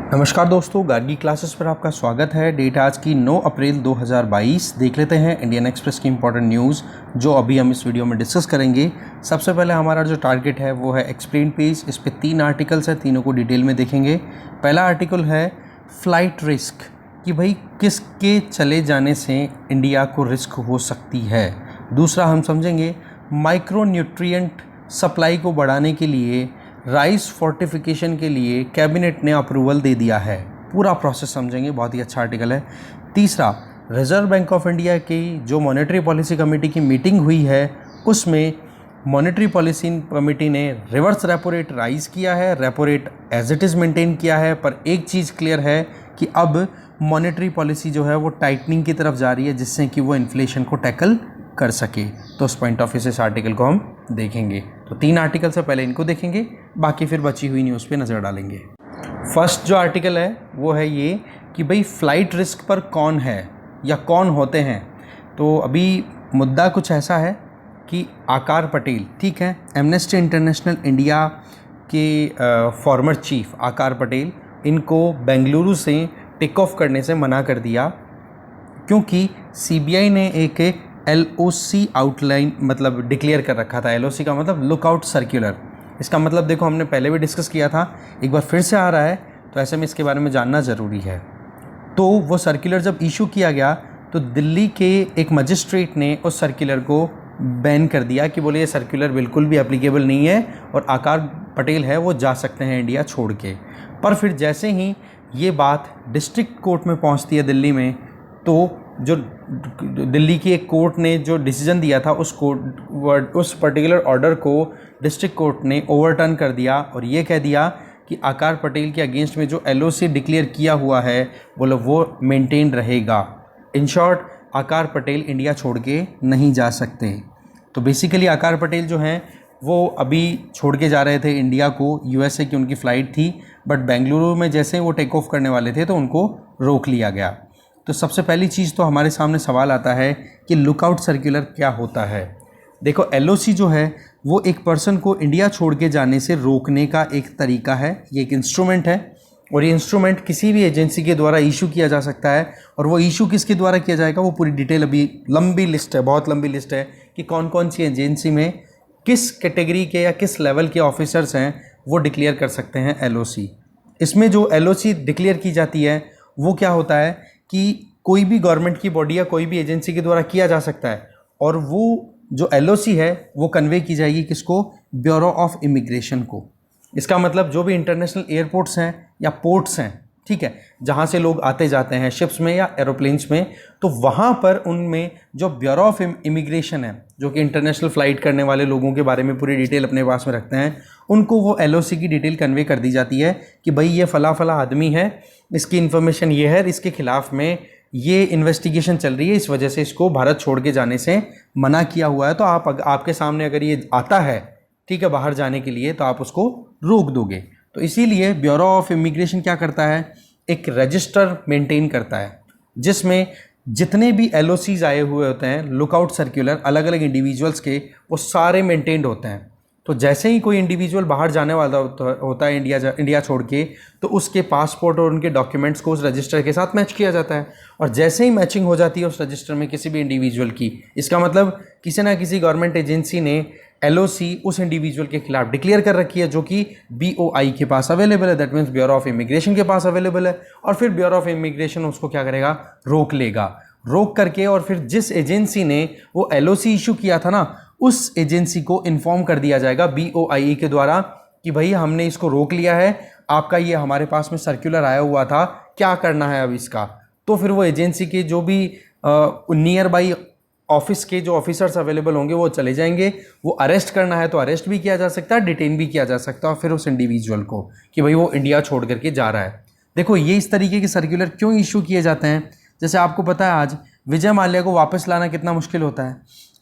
नमस्कार दोस्तों, गार्गी क्लासेस पर आपका स्वागत है। डेट आज की 9 अप्रैल 2022। देख लेते हैं इंडियन एक्सप्रेस की इंपॉर्टेंट न्यूज़ जो अभी हम इस वीडियो में डिस्कस करेंगे। सबसे पहले हमारा जो टारगेट है वो है एक्सप्लेन पेज। इस पे 3 आर्टिकल्स हैं, तीनों को डिटेल में देखेंगे। पहला आर्टिकल है फ्लाइट रिस्क, कि भाई किसके चले जाने से इंडिया को रिस्क हो सकती है। दूसरा हम समझेंगे माइक्रो न्यूट्रिएंट सप्लाई को बढ़ाने के लिए राइस फोर्टिफिकेशन के लिए कैबिनेट ने अप्रूवल दे दिया है। पूरा प्रोसेस समझेंगे, बहुत ही अच्छा आर्टिकल है। तीसरा, रिजर्व बैंक ऑफ इंडिया की जो मॉनेटरी पॉलिसी कमेटी की मीटिंग हुई है उसमें मॉनेटरी पॉलिसी कमेटी ने रिवर्स रेपो रेट राइज़ किया है, repo rate as it is maintain किया है। पर एक चीज़ क्लियर है कि अब मॉनेटरी पॉलिसी जो है वो टाइटनिंग की तरफ जा रही है, जिससे कि वो इन्फ्लेशन को टैकल कर सके। तो उस पॉइंट ऑफ व्यू से इस आर्टिकल को हम देखेंगे। तो 3 आर्टिकल से पहले इनको देखेंगे, बाकी फिर बची हुई न्यूज़ पे नज़र डालेंगे। फर्स्ट जो आर्टिकल है वो है ये कि भाई फ्लाइट रिस्क पर कौन है या कौन होते हैं। तो अभी मुद्दा कुछ ऐसा है कि आकार पटेल, ठीक है, एमनेस्टी इंटरनेशनल इंडिया के फॉर्मर चीफ आकार पटेल, इनको बेंगलुरु से टेक ऑफ करने से मना कर दिया क्योंकि सीबीआई ने एक एलओसी आउटलाइन मतलब डिक्लेयर कर रखा था। एलओसी का मतलब लुकआउट सर्कुलर। इसका मतलब देखो, हमने पहले भी डिस्कस किया था, एक बार फिर से आ रहा है, तो ऐसे में इसके बारे में जानना ज़रूरी है। तो वो सर्कुलर जब इशू किया गया तो दिल्ली के एक मजिस्ट्रेट ने उस सर्कुलर को बैन कर दिया कि बोले ये सर्कुलर बिल्कुल भी एप्लीकेबल नहीं है और आकार पटेल है वो जा सकते हैं इंडिया छोड़ के। पर फिर जैसे ही ये बात डिस्ट्रिक्ट कोर्ट में पहुंचती है दिल्ली में, तो जो दिल्ली की एक कोर्ट ने जो डिसीजन दिया था उस पर्टिकुलर ऑर्डर को डिस्ट्रिक्ट कोर्ट ने ओवरटर्न कर दिया और ये कह दिया कि आकार पटेल के अगेंस्ट में जो एलओसी डिक्लेयर किया हुआ है बोलो वो मेंटेन रहेगा। इन शॉर्ट, आकार पटेल इंडिया छोड़ के नहीं जा सकते। तो बेसिकली आकार पटेल जो हैं वो अभी छोड़ के जा रहे थे इंडिया को, यूएसए की उनकी फ़्लाइट थी, बट बेंगलुरु में जैसे वो टेक ऑफ करने वाले थे तो उनको रोक लिया गया। तो सबसे पहली चीज़ तो हमारे सामने सवाल आता है कि लुकआउट सर्कुलर क्या होता है। देखो, एलओसी जो है वो एक पर्सन को इंडिया छोड़ के जाने से रोकने का एक तरीका है, ये एक इंस्ट्रूमेंट है और ये इंस्ट्रूमेंट किसी भी एजेंसी के द्वारा इशू किया जा सकता है। और वो इशू किसके द्वारा किया जाएगा वो पूरी डिटेल अभी लंबी लिस्ट है, बहुत लंबी लिस्ट है कि कौन कौन सी एजेंसी में किस कैटेगरी के या किस लेवल के ऑफिसर्स हैं वो डिक्लेयर कर सकते हैं एलओसी। इसमें जो एलओसी डिक्लेयर की जाती है वो क्या होता है कि कोई भी गवर्नमेंट की बॉडी या कोई भी एजेंसी के द्वारा किया जा सकता है और वो जो एलओसी है वो कन्वे की जाएगी किसको, ब्यूरो ऑफ इमिग्रेशन को। इसका मतलब जो भी इंटरनेशनल एयरपोर्ट्स हैं या पोर्ट्स हैं, ठीक है, जहाँ से लोग आते जाते हैं शिप्स में या एरोप्लेन्स में, तो वहाँ पर उनमें जो ब्यूरो ऑफ इमिग्रेशन है जो कि इंटरनेशनल फ़्लाइट करने वाले लोगों के बारे में पूरी डिटेल अपने पास में रखते हैं, उनको वो एलओसी की डिटेल कन्वे कर दी जाती है कि भाई ये फ़ला फ़ला आदमी है, इसकी इन्फॉर्मेशन ये है, इसके खिलाफ़ में ये इन्वेस्टिगेशन चल रही है, इस वजह से इसको भारत छोड़ के जाने से मना किया हुआ है। तो आपके सामने अगर ये आता है, ठीक है, बाहर जाने के लिए, तो आप उसको रोक दोगे। तो इसीलिए ब्यूरो ऑफ इमिग्रेशन क्या करता है, एक रजिस्टर मेंटेन करता है जिसमें जितने भी एलओसीज आए हुए होते हैं, लुकआउट सर्कुलर अलग अलग इंडिविजुअल्स के, वो सारे मेंटेन्ड होते हैं। तो जैसे ही कोई इंडिविजुअल बाहर जाने वाला होता है इंडिया छोड़ के, तो उसके पासपोर्ट और उनके डॉक्यूमेंट्स को उस रजिस्टर के साथ मैच किया जाता है। और जैसे ही मैचिंग हो जाती है उस रजिस्टर में किसी भी इंडिविजुअल की, इसका मतलब किसी ना किसी गवर्नमेंट एजेंसी ने एलओसी उस इंडिविजुअल के खिलाफ डिक्लेयर कर रखी है जो कि बीओआई के पास अवेलेबल है, that means bureau of immigration के पास अवेलेबल है। और फिर ब्यूरो ऑफ इमिग्रेशन उसको क्या करेगा, रोक लेगा। रोक करके और फिर जिस एजेंसी ने वो एलओसी इशू किया था ना, उस एजेंसी को इन्फॉर्म कर दिया जाएगा बीओआई के द्वारा कि भाई हमने इसको रोक लिया है, आपका ये हमारे पास में सर्कुलर आया हुआ था, क्या करना है अब इसका। तो फिर वो एजेंसी के जो भी नियर बाई ऑफिस के जो ऑफिसर्स अवेलेबल होंगे वो चले जाएंगे। वो अरेस्ट करना है तो अरेस्ट भी किया जा सकता है, डिटेन भी किया जा सकता है, और फिर उस इंडिविजुअल को कि भाई वो इंडिया छोड़ करके जा रहा है। देखो, ये इस तरीके के सर्कुलर क्यों इशू किए जाते हैं। जैसे आपको पता है आज विजय माल्या को वापस लाना कितना मुश्किल होता है,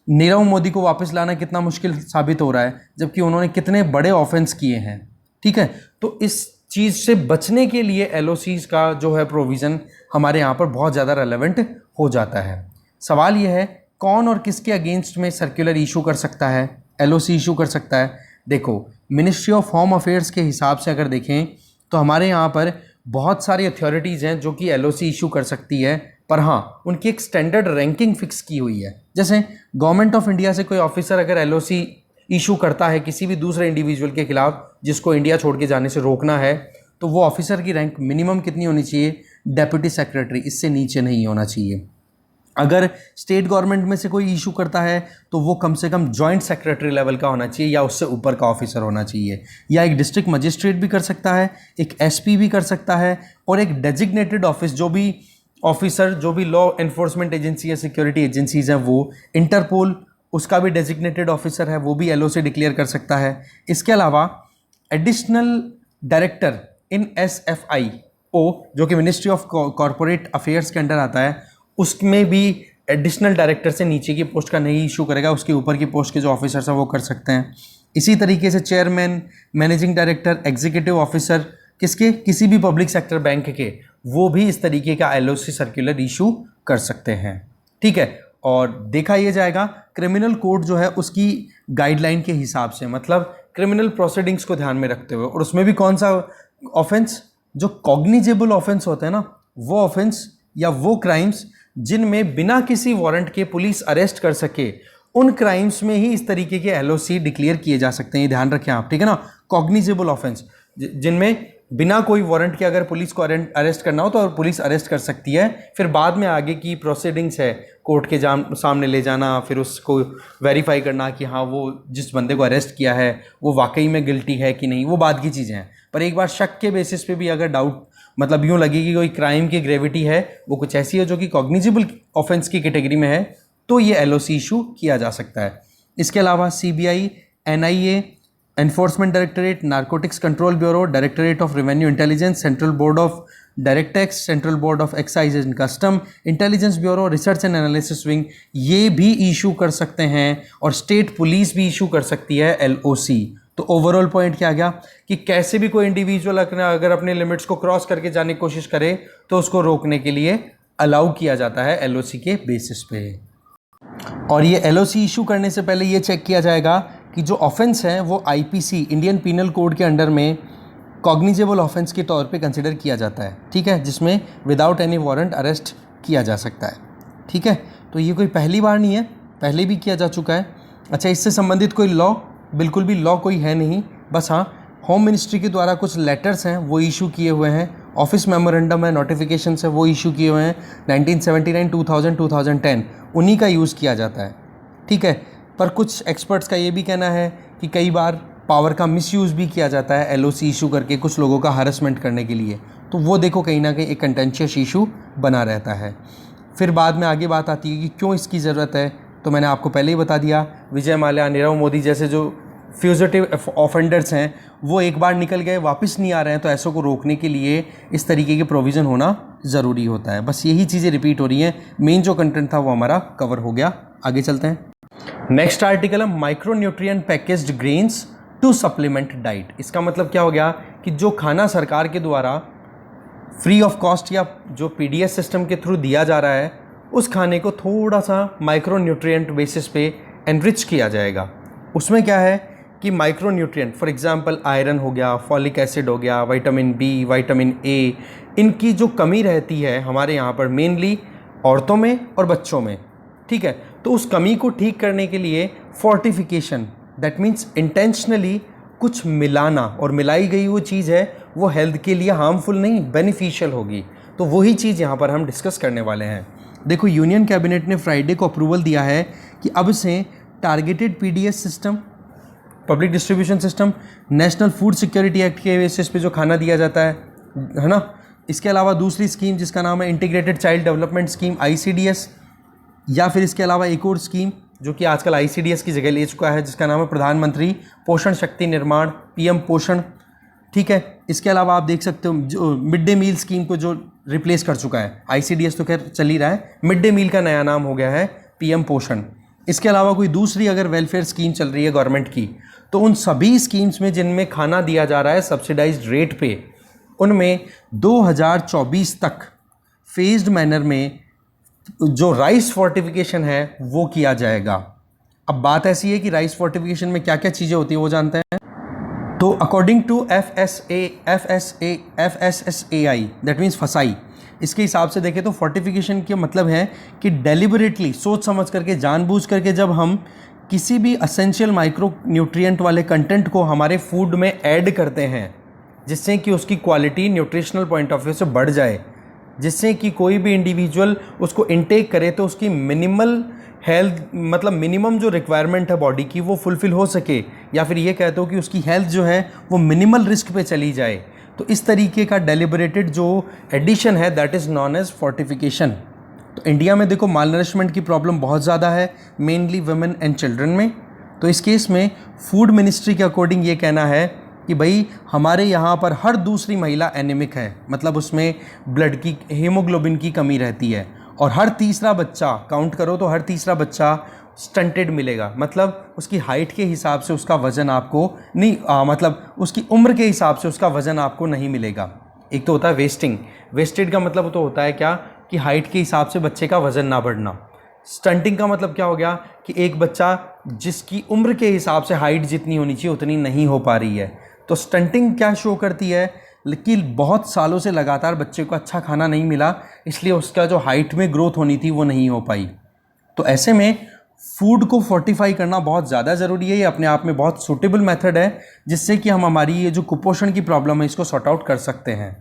नीरव मोदी को वापस लाना कितना मुश्किल साबित हो रहा है, जबकि उन्होंने कितने बड़े ऑफेंस किए हैं, ठीक है। तो इस चीज़ से बचने के लिए एलओसीज का जो है प्रोविज़न हमारे यहाँ पर बहुत ज़्यादा रेलेवेंट हो जाता है। सवाल यह है कौन और किसके अगेंस्ट में सर्कुलर इशू कर सकता है, एलओसी इशू कर सकता है। देखो, मिनिस्ट्री ऑफ होम अफेयर्स के हिसाब से अगर देखें तो हमारे यहाँ पर बहुत सारी अथॉरिटीज़ हैं जो कि एलओसी इशू कर सकती है, पर हाँ उनकी एक स्टैंडर्ड रैंकिंग फिक्स की हुई है। जैसे गवर्नमेंट ऑफ इंडिया से कोई ऑफिसर अगर एलओसी इशू करता है किसी भी दूसरे इंडिविजुअल के खिलाफ जिसको इंडिया छोड़ के जाने से रोकना है, तो वो ऑफिसर की रैंक मिनिमम कितनी होनी चाहिए? डेप्यूटी सेक्रेटरी, इससे नीचे नहीं होना चाहिए। अगर स्टेट गवर्नमेंट में से कोई इशू करता है तो वो कम से कम जॉइंट सेक्रेटरी लेवल का होना चाहिए या उससे ऊपर का ऑफिसर होना चाहिए। या एक डिस्ट्रिक्ट मजिस्ट्रेट भी कर सकता है, एक एसपी भी कर सकता है, और एक डेजिग्नेटेड ऑफिस जो भी ऑफिसर जो भी लॉ एनफोर्समेंट एजेंसी या सिक्योरिटी एजेंसीज हैं, वो इंटरपोल उसका भी डेजिग्नेटेड ऑफिसर है, वो भी एलओसी डिक्लेयर कर सकता है। इसके अलावा एडिशनल डायरेक्टर इन एसएफआईओ जो कि मिनिस्ट्री ऑफ कॉरपोरेट अफेयर्स के अंडर आता है, उसमें भी एडिशनल डायरेक्टर से नीचे की पोस्ट का नहीं इशू करेगा, उसके ऊपर की पोस्ट के जो ऑफिसर्स हैं वो कर सकते हैं। इसी तरीके से chairman, managing director, executive officer किसके, किसी भी पब्लिक सेक्टर बैंक के, वो भी इस तरीके का एलओसी सर्कुलर इशू कर सकते हैं। ठीक है, और देखा यह जाएगा क्रिमिनल कोड जो है उसकी गाइडलाइन के हिसाब से, मतलब क्रिमिनल प्रोसीडिंग्स को ध्यान में रखते हुए, और उसमें भी कौन सा ऑफेंस, जो कॉग्निजेबल ऑफेंस होते हैं ना, वो ऑफेंस या वो क्राइम्स जिनमें बिना किसी वारंट के पुलिस अरेस्ट कर सके, उन क्राइम्स में ही इस तरीके के एलओसी डिक्लेयर किए जा सकते हैं। ये ध्यान रखें आप, ठीक है ना। कॉग्निजेबल ऑफेंस जिनमें बिना कोई वारंट के अगर पुलिस को अरेस्ट करना हो तो पुलिस अरेस्ट कर सकती है, फिर बाद में आगे की प्रोसीडिंग्स है, कोर्ट के सामने ले जाना, फिर उसको वेरीफाई करना कि हाँ वो जिस बंदे को अरेस्ट किया है वो वाकई में गिल्टी है कि नहीं, वो बाद की चीज़ें हैं। पर एक बार शक के बेसिस पे भी अगर डाउट, मतलब यूँ लगे कि कोई क्राइम की ग्रेविटी है, वो कुछ ऐसी है जो कि कॉग्निजेबल ऑफेंस की कैटेगरी में है, तो ये एलओसी इशू किया जा सकता है। इसके अलावा CBI, NIA, enforcement directorate, narcotics control bureau, directorate of revenue intelligence, central board of direct tax, central board of excise and custom, intelligence bureau, research and analysis wing, ये भी इशू कर सकते हैं, और स्टेट पुलिस भी issue कर सकती है एलओसी। तो ओवरऑल पॉइंट क्या आ गया कि कैसे भी कोई इंडिविजुअल अगर अपने लिमिट्स को क्रॉस करके जाने की कोशिश करे तो उसको रोकने के लिए अलाउ किया जाता है एलओसी के बेसिस पे। और ये एलओसी इशू करने से पहले ये चेक किया जाएगा कि जो ऑफेंस है वो आईपीसी, इंडियन पीनल कोड के अंडर में कॉग्निजेबल ऑफेंस के तौर पे कंसिडर किया जाता है, ठीक है, जिसमें विदाउट एनी वारंट अरेस्ट किया जा सकता है। ठीक है, तो ये कोई पहली बार नहीं है, पहले भी किया जा चुका है। अच्छा, इससे संबंधित कोई लॉ, बिल्कुल भी लॉ कोई है नहीं, बस हाँ होम मिनिस्ट्री के द्वारा कुछ लेटर्स हैं वो इशू किए हुए हैं, ऑफिस मेमोरेंडम है, नोटिफिकेशंस है वो इशू किए हुए हैं 1979, 2000, 2010, उन्हीं का यूज़ किया जाता है। ठीक है, पर कुछ एक्सपर्ट्स का ये भी कहना है कि कई बार पावर का मिसयूज़ भी किया जाता है एलओसी इशू करके कुछ लोगों का हरासमेंट करने के लिए, तो वो देखो कहीं ना कहीं एक कंटेंशियस इशू बना रहता है। फिर बाद में आगे बात आती है कि क्यों इसकी ज़रूरत है, तो मैंने आपको पहले ही बता दिया, विजय माल्या, नीरव मोदी जैसे जो फ्यूजिटिव ऑफेंडर्स हैं वो एक बार निकल गए वापस नहीं आ रहे हैं, तो ऐसों को रोकने के लिए इस तरीके के प्रोविज़न होना ज़रूरी होता है। बस यही चीज़ें रिपीट हो रही हैं, मेन जो कंटेंट था वो हमारा कवर हो गया। आगे चलते हैं। नेक्स्ट आर्टिकल है micro nutrient packaged grains to supplement diet. इसका मतलब क्या हो गया कि जो खाना सरकार के द्वारा फ्री ऑफ कॉस्ट या जो पीडीएस सिस्टम के थ्रू दिया जा रहा है, उस खाने को थोड़ा सा माइक्रो न्यूट्रिएंट बेसिस पे एनरिच किया जाएगा। उसमें क्या है कि micro nutrient for example iron हो गया, फॉलिक एसिड हो गया, विटामिन बी, विटामिन ए, इनकी जो कमी रहती है हमारे यहाँ पर मेनली औरतों में और बच्चों में, ठीक है, तो उस कमी को ठीक करने के लिए फोर्टिफिकेशन, दैट मीन्स इंटेंशनली कुछ मिलाना, और मिलाई गई वो चीज़ है वो हेल्थ के लिए हार्मफुल नहीं, बेनिफिशियल होगी। तो वही चीज़ यहाँ पर हम डिस्कस करने वाले हैं। देखो, यूनियन कैबिनेट ने फ्राइडे को अप्रूवल दिया है कि अब से targeted PDS system, public distribution system, national food security act के बेसिस पे जो खाना दिया जाता है ना, इसके अलावा दूसरी स्कीम जिसका नाम है integrated child development scheme ICDS, या फिर इसके अलावा एक और स्कीम जो कि आजकल आईसीडीएस की जगह ले चुका है जिसका नाम है प्रधानमंत्री पोषण शक्ति निर्माण, पीएम पोषण। ठीक है, इसके अलावा आप देख सकते हो जो मिड डे मील स्कीम को जो रिप्लेस कर चुका है, आईसीडीएस तो खैर चल ही रहा है, मिड डे मील का नया नाम हो गया है पीएम पोषण। इसके अलावा कोई दूसरी अगर वेलफेयर स्कीम चल रही है गवर्नमेंट की, तो उन सभी स्कीम्स में जिनमें खाना दिया जा रहा है सब्सिडाइज्ड रेट पे, उनमें 2024 तक फेज्ड मैनर में जो राइस फोर्टिफिकेशन है वो किया जाएगा। अब बात ऐसी है कि राइस फोर्टिफिकेशन में क्या क्या चीज़ें होती है वो जानते हैं। तो according to FSSAI that means FSSAI, इसके हिसाब से देखें तो फोर्टिफिकेशन के मतलब है कि डेलिबरेटली सोच समझ करके जानबूझ करके जब हम किसी भी असेंशियल माइक्रो न्यूट्रिएंट वाले कंटेंट को हमारे फूड में ऐड करते हैं जिससे कि उसकी quality nutritional point of view से बढ़ जाए, जिससे कि कोई भी इंडिविजुअल उसको इनटेक करे तो उसकी मिनिमल हेल्थ मतलब मिनिमम जो रिक्वायरमेंट है बॉडी की वो फुलफ़िल हो सके, या फिर ये कहते हो कि उसकी हेल्थ जो है वो मिनिमल रिस्क पे चली जाए। तो इस तरीके का डेलिबरेटेड जो एडिशन है that is known as fortification. तो इंडिया में देखो माल नरिशमेंट की प्रॉब्लम बहुत ज़्यादा है, मेनली वुमेन एंड चिल्ड्रन में। तो इस केस में फूड मिनिस्ट्री के अकॉर्डिंग ये कहना है कि भाई हमारे यहाँ पर हर दूसरी महिला एनीमिक है, मतलब उसमें ब्लड की हीमोग्लोबिन की कमी रहती है, और हर तीसरा बच्चा काउंट करो तो हर तीसरा बच्चा स्टंटेड मिलेगा, मतलब उसकी हाइट के हिसाब से उसका वज़न आपको नहीं मतलब उसकी उम्र के हिसाब से उसका वज़न आपको नहीं मिलेगा। एक तो होता है वेस्टिंग, वेस्टेड का मतलब तो होता है क्या कि हाइट के हिसाब से बच्चे का वज़न ना बढ़ना। स्टंटिंग का मतलब क्या हो गया कि एक बच्चा जिसकी उम्र के हिसाब से हाइट जितनी होनी चाहिए उतनी नहीं हो पा रही है। तो स्टंटिंग क्या शो करती है कि बहुत सालों से लगातार बच्चे को अच्छा खाना नहीं मिला, इसलिए उसका जो हाइट में ग्रोथ होनी थी वो नहीं हो पाई। तो ऐसे में फूड को फोर्टिफाई करना बहुत ज़्यादा ज़रूरी है। ये अपने आप में बहुत सूटेबल मेथड है जिससे कि हम हमारी ये जो कुपोषण की प्रॉब्लम है इसको सॉर्ट आउट कर सकते हैं।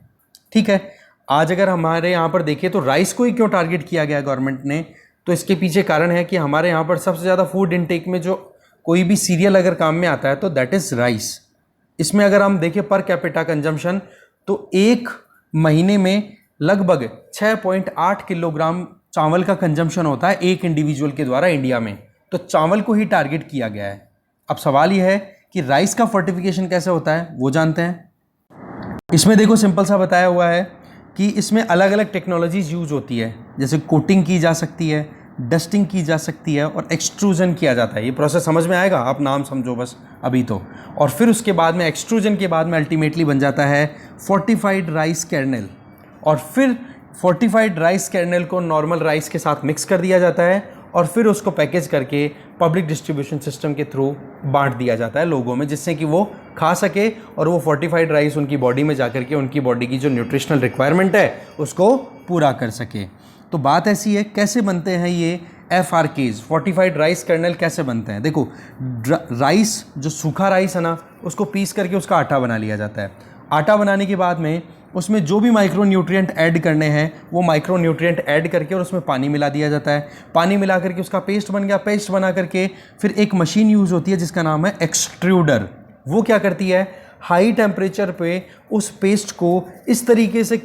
ठीक है, आज अगर हमारे यहाँ पर देखिए तो राइस को ही क्यों टारगेट किया गया गवर्नमेंट ने, तो इसके पीछे कारण है कि हमारे यहाँ पर सबसे ज़्यादा फूड इनटेक में जो कोई भी सीरियल अगर काम में आता है तो दैट इज़ राइस। इसमें अगर हम देखें पर कैपिटा कंजम्पशन तो एक महीने में लगभग 6.8 किलोग्राम चावल का कंजम्पशन होता है एक इंडिविजुअल के द्वारा इंडिया में। तो चावल को ही टारगेट किया गया है। अब सवाल यह है कि राइस का फोर्टिफिकेशन कैसे होता है वो जानते हैं। इसमें देखो सिंपल सा बताया हुआ है कि इसमें अलग अलग टेक्नोलॉजीज यूज होती है, जैसे कोटिंग की जा सकती है, डस्टिंग की जा सकती है और एक्सट्रूजन किया जाता है। ये प्रोसेस समझ में आएगा, आप नाम समझो बस अभी तो। और फिर उसके बाद में एक्सट्रूजन के बाद में अल्टीमेटली बन जाता है फोर्टिफाइड राइस कर्नेल, और फिर फोर्टिफाइड राइस कर्नेल को नॉर्मल राइस के साथ मिक्स कर दिया जाता है और फिर उसको पैकेज करके पब्लिक डिस्ट्रीब्यूशन सिस्टम के थ्रू बांट दिया जाता है लोगों में, जिससे कि वो खा सके और वो फोर्टिफाइड राइस उनकी बॉडी में जा करके उनकी बॉडी की जो न्यूट्रिशनल रिक्वायरमेंट है उसको पूरा कर सके। तो बात ऐसी है कैसे बनते हैं ये FRKs, फोर्टिफाइड राइस कर्नेल कैसे बनते हैं। देखो राइस जो सूखा राइस है ना उसको पीस करके उसका आटा बना लिया जाता है। आटा बनाने के बाद में उसमें जो भी माइक्रो न्यूट्रिएंट ऐड करने हैं वो माइक्रो न्यूट्रिएंट ऐड करके और उसमें पानी मिला दिया जाता है। पानी मिला करके उसका पेस्ट बन गया। पेस्ट बना करके फिर एक मशीन यूज़ होती है जिसका नाम है एक्सट्रूडर। वो क्या करती है, हाई टेम्परेचर पे उस पेस्ट को इस तरीके से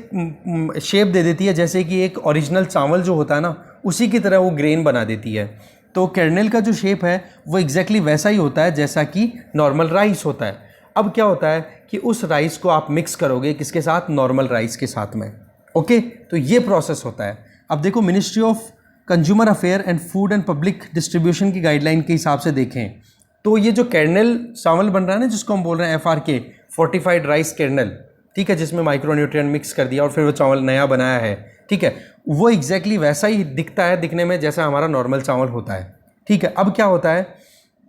शेप दे देती है जैसे कि एक ओरिजिनल चावल जो होता है ना उसी की तरह वो ग्रेन बना देती है। तो कर्नेल का जो शेप है वो एग्जैक्टली वैसा ही होता है जैसा कि नॉर्मल राइस होता है। अब क्या होता है कि उस राइस को आप मिक्स करोगे किसके साथ, नॉर्मल राइस के साथ में। ओके, तो ये प्रोसेस होता है। अब देखो ministry of consumer affair and food and public distribution की गाइडलाइन के हिसाब से देखें तो ये जो कर्नेल चावल बन रहा है ना जिसको हम बोल रहे हैं FRK, फोर्टिफाइड राइस कर्नेल, ठीक है, जिसमें माइक्रोन्यूट्रिएंट मिक्स कर दिया और फिर वो चावल नया बनाया है, ठीक है, वो एग्जैक्टली वैसा ही दिखता है दिखने में जैसा हमारा नॉर्मल चावल होता है। ठीक है, अब क्या होता है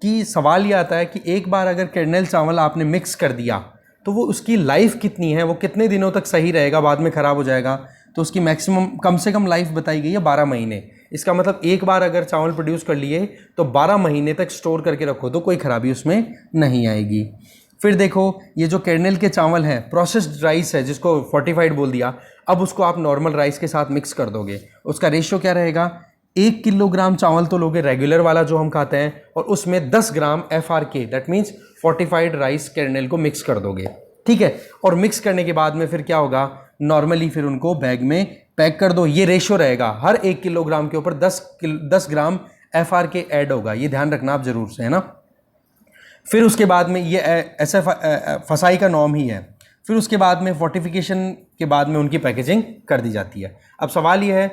कि सवाल ये आता है कि एक बार अगर कर्नेल चावल आपने मिक्स कर दिया तो वो उसकी लाइफ कितनी है, वो कितने दिनों तक सही रहेगा, बाद में ख़राब हो जाएगा। तो उसकी मैक्सिमम कम से कम लाइफ बताई गई है 12 महीने। इसका मतलब एक बार अगर चावल प्रोड्यूस कर लिए तो 12 महीने तक स्टोर करके रखो तो कोई ख़राबी उसमें नहीं आएगी। फिर देखो ये जो कर्नेल के चावल हैं, प्रोसेस्ड राइस है जिसको फोर्टिफाइड बोल दिया, अब उसको आप नॉर्मल राइस के साथ मिक्स कर दोगे। उसका रेशियो क्या रहेगा, 1 किलोग्राम चावल तो लोगे रेगुलर वाला जो हम खाते हैं और उसमें 10 ग्राम FRK that means fortified rice kernel को मिक्स कर दोगे। ठीक है, और मिक्स करने के बाद में फिर क्या होगा, नॉर्मली फिर उनको बैग में पैक कर दो। ये रेशियो रहेगा, हर 1 किलोग्राम के ऊपर 10 ग्राम FRK ऐड होगा। ये ध्यान रखना आप जरूर से, है ना। फिर उसके बाद में ये ऐसे फसाई का नॉर्म ही है। फिर उसके बाद में फोर्टिफिकेशन के बाद में उनकी पैकेजिंग कर दी जाती है। अब सवाल ये है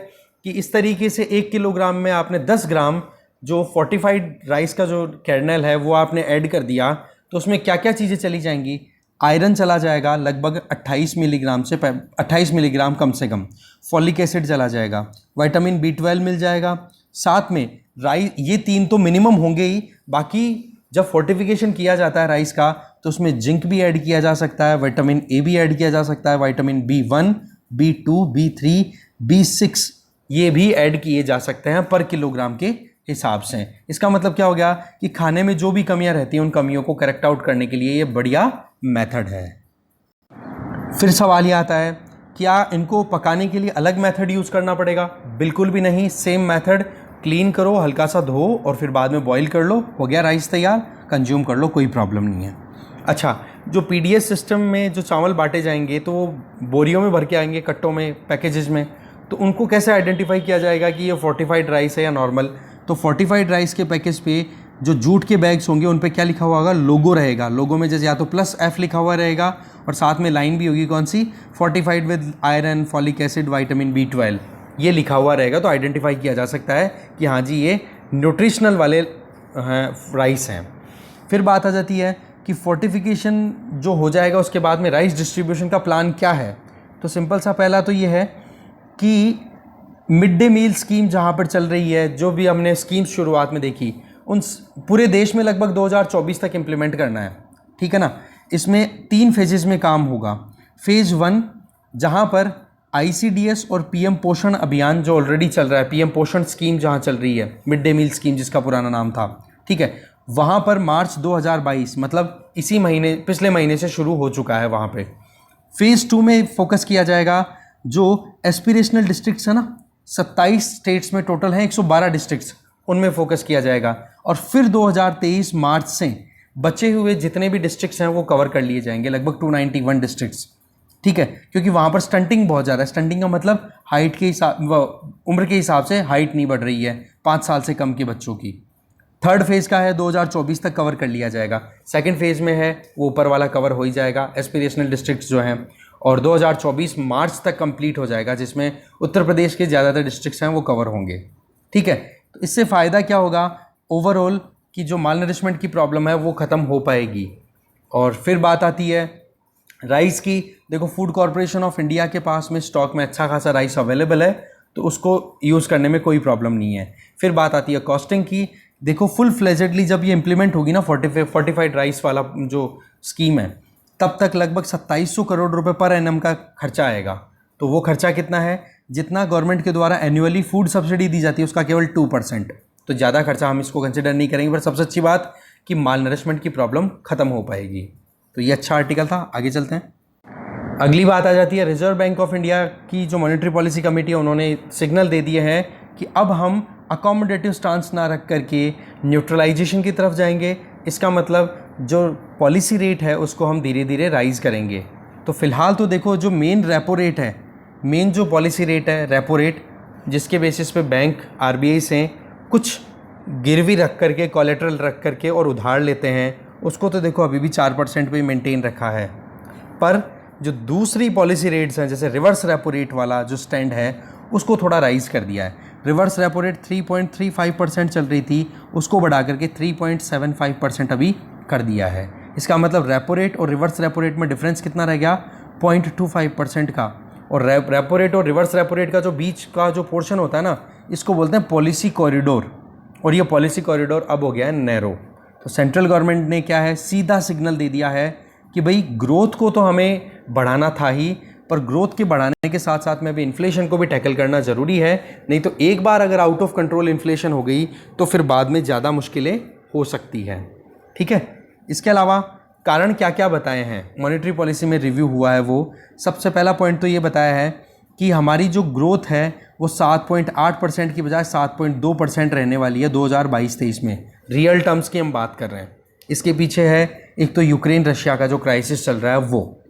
कि इस तरीके से 1 किलोग्राम में आपने 10 ग्राम जो फोर्टिफाइड राइस का जो कर्नेल है वो आपने ऐड कर दिया तो उसमें क्या क्या चीज़ें चली जाएंगी। आयरन चला जाएगा लगभग 28 मिलीग्राम से 28 मिलीग्राम कम से कम। फॉलिक एसिड चला जाएगा, विटामिन B12 मिल जाएगा, साथ में राइस, ये 3 तो मिनिमम होंगे ही। बाकी जब फोर्टिफिकेशन किया जाता है राइस का तो उसमें जिंक भी ऐड किया जा सकता है, विटामिन ए भी ऐड किया जा सकता है, vitamin B1, B2, B3, B6 ये भी ऐड किए जा सकते हैं पर किलोग्राम के हिसाब से। इसका मतलब क्या हो गया कि खाने में जो भी कमियां रहती हैं उन कमियों को करेक्ट आउट करने के लिए ये बढ़िया मेथड है। फिर सवाल ये आता है, क्या इनको पकाने के लिए अलग मेथड यूज़ करना पड़ेगा? बिल्कुल भी नहीं, सेम मेथड, क्लीन करो, हल्का सा धो और फिर बाद में बॉईल कर लो, हो गया राइस तैयार, कंज्यूम कर लो, कोई प्रॉब्लम नहीं है। अच्छा, जो पीडीएस सिस्टम में जो चावल बांटे जाएंगे तो वो बोरियों में भर के आएंगे, कट्टों में, पैकेजेस में, तो उनको कैसे आइडेंटिफाई किया जाएगा कि ये फोर्टिफाइड राइस है या नॉर्मल? तो फोर्टिफाइड राइस के पैकेज पे जो जूट के बैग्स होंगे उन पे क्या लिखा हुआ होगा? लोगो रहेगा। लोगो में जैसे या तो +F लिखा हुआ रहेगा और साथ में लाइन भी होगी कौन सी? Fortified with iron, folic acid, vitamin B12 ये लिखा हुआ रहेगा, तो आइडेंटिफाई किया जा सकता है कि हाँ जी ये न्यूट्रिशनल वाले राइस हैं। फिर बात आ जाती है कि फोर्टिफिकेशन जो हो जाएगा उसके बाद में राइस डिस्ट्रीब्यूशन का प्लान क्या है? तो सिंपल सा पहला तो ये है कि मिड डे मील स्कीम जहाँ पर चल रही है, जो भी हमने स्कीम शुरुआत में देखी, उन पूरे देश में लगभग 2024 तक इम्प्लीमेंट करना है, ठीक है ना। इसमें 3 फेजेस में काम होगा। फेज़ 1 जहाँ पर ICDS और PM पोषण अभियान जो ऑलरेडी चल रहा है, PM पोषण स्कीम जहाँ चल रही है, मिड डे मील स्कीम जिसका पुराना नाम था, ठीक है, वहाँ पर मार्च 2022 मतलब इसी महीने, पिछले महीने से शुरू हो चुका है वहाँ पे। फेज़ 2 में फोकस किया जाएगा जो एस्पिरेशनल डिस्ट्रिक्ट्स है ना, 27 स्टेट्स में टोटल हैं, 112 डिस्ट्रिक्ट्स, उनमें फोकस किया जाएगा। और फिर 2023 मार्च से बचे हुए जितने भी डिस्ट्रिक्ट्स हैं वो कवर कर लिए जाएंगे, लगभग 291 डिस्ट्रिक्ट्स, ठीक है, क्योंकि वहाँ पर स्टंटिंग बहुत ज़्यादा है। स्टंटिंग का मतलब हाइट के हिसाब, उम्र के हिसाब से हाइट नहीं बढ़ रही है 5 साल से कम के बच्चों की। थर्ड फेज़ का है 2024 तक कवर कर लिया जाएगा। सेकंड फेज़ में है वो ऊपर वाला कवर हो ही जाएगा, एस्पिरेशनल डिस्ट्रिक्ट्स जो हैं, और 2024 मार्च तक कंप्लीट हो जाएगा, जिसमें उत्तर प्रदेश के ज़्यादातर डिस्ट्रिक्ट्स हैं वो कवर होंगे, ठीक है। तो इससे फ़ायदा क्या होगा ओवरऑल कि जो माल नरिशमेंट की प्रॉब्लम है वो ख़त्म हो पाएगी। और फिर बात आती है राइस की। देखो, फूड कॉरपोरेशन ऑफ इंडिया के पास में स्टॉक में अच्छा खासा राइस अवेलेबल है, तो उसको यूज़ करने में कोई प्रॉब्लम नहीं है। फिर बात आती है कॉस्टिंग की। देखो, फुल फ्लेजेडली जब ये इम्प्लीमेंट होगी ना फोर्टिफाइड राइस वाला जो स्कीम है, तब तक लगभग 2700 करोड़ रुपए पर एनम का खर्चा आएगा। तो वो खर्चा कितना है? जितना गवर्नमेंट के द्वारा एनुअली फूड सब्सिडी दी जाती है उसका केवल 2%। तो ज़्यादा खर्चा हम इसको कंसिडर नहीं करेंगे, पर सबसे अच्छी बात कि माल नरिशमेंट की प्रॉब्लम ख़त्म हो पाएगी। तो ये अच्छा आर्टिकल था, आगे चलते हैं। अगली बात आ जाती है रिजर्व बैंक ऑफ इंडिया की जो मॉनेटरी पॉलिसी कमेटी है, उन्होंने सिग्नल दे दिए हैं कि अब हम अकोमोडेटिव स्टांस ना रख करके न्यूट्रलाइजेशन की तरफ जाएंगे। इसका मतलब जो पॉलिसी रेट है उसको हम धीरे धीरे राइज़ करेंगे। तो फिलहाल तो देखो, जो मेन रेपो रेट है, मेन जो पॉलिसी रेट है रेपो रेट, जिसके बेसिस पे बैंक RBI से कुछ गिरवी रख करके, कोलेट्रल रख करके और उधार लेते हैं, उसको तो देखो अभी भी 4% पे मेंटेन रखा है। पर जो दूसरी पॉलिसी रेट्स हैं, जैसे रिवर्स रेपो रेट वाला जो स्टैंड है, उसको थोड़ा राइज़ कर दिया है। रिवर्स रेपो रेट 3.35% चल रही थी, उसको बढ़ा करके 3.75% अभी कर दिया है। इसका मतलब रेपो रेट और रिवर्स रेपो रेट में डिफरेंस कितना रह गया? 0.25% का। और रेपो रेट और रिवर्स रेपो रेट का जो बीच का जो पोर्शन होता है ना, इसको बोलते हैं पॉलिसी कॉरिडोर, और ये पॉलिसी कॉरिडोर अब हो गया है नैरो। तो सेंट्रल गवर्नमेंट ने क्या है, सीधा सिग्नल दे दिया है कि भाई ग्रोथ को तो हमें बढ़ाना था ही, पर ग्रोथ के बढ़ाने के साथ साथ में भी इन्फ्लेशन को भी टैकल करना ज़रूरी है। नहीं तो एक बार अगर आउट ऑफ कंट्रोल इन्फ्लेशन हो गई तो फिर बाद में ज़्यादा मुश्किलें हो सकती हैं, ठीक है। इसके अलावा कारण क्या क्या बताए हैं मॉनेटरी पॉलिसी में रिव्यू हुआ है, वो सबसे पहला पॉइंट तो ये बताया है कि हमारी जो ग्रोथ है वो 7.8% की बजाय 7.2% रहने वाली है 2022-23 में। रियल टर्म्स की हम बात कर रहे हैं। इसके पीछे है एक तो यूक्रेन रशिया का जो क्राइसिस चल रहा है वो।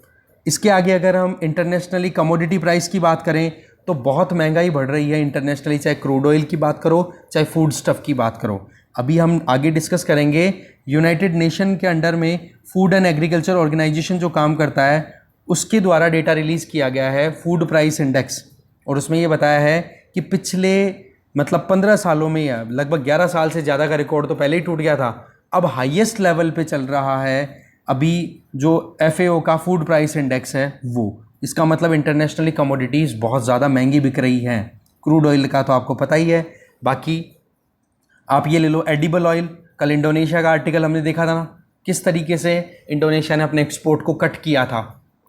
इसके आगे अगर हम इंटरनेशनली कमोडिटी प्राइस की बात करें तो बहुत महंगाई बढ़ रही है इंटरनेशनली, चाहे क्रूड ऑयल की बात करो, चाहे फूड स्टफ़ की बात करो। अभी हम आगे डिस्कस करेंगे, यूनाइटेड नेशन के अंडर में फूड एंड एग्रीकल्चर ऑर्गेनाइजेशन जो काम करता है, उसके द्वारा डेटा रिलीज़ किया गया है फूड प्राइस इंडेक्स, और उसमें ये बताया है कि पिछले मतलब 15 सालों में या लगभग 11 साल से ज़्यादा का रिकॉर्ड तो पहले ही टूट गया था, अब हाईएस्ट लेवल पे चल रहा है अभी जो FAO का फूड प्राइस इंडेक्स है वो। इसका मतलब इंटरनेशनली कमोडिटीज़ बहुत ज़्यादा महंगी बिक रही हैं। क्रूड ऑयल का तो आपको पता ही है, बाकी आप ये ले लो एडिबल ऑयल, कल इंडोनेशिया का आर्टिकल हमने देखा था ना, किस तरीके से इंडोनेशिया ने अपने एक्सपोर्ट को कट किया था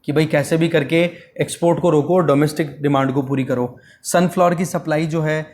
कि भाई कैसे भी करके एक्सपोर्ट को रोको और डोमेस्टिक डिमांड को पूरी करो। सनफ्लावर की सप्लाई जो है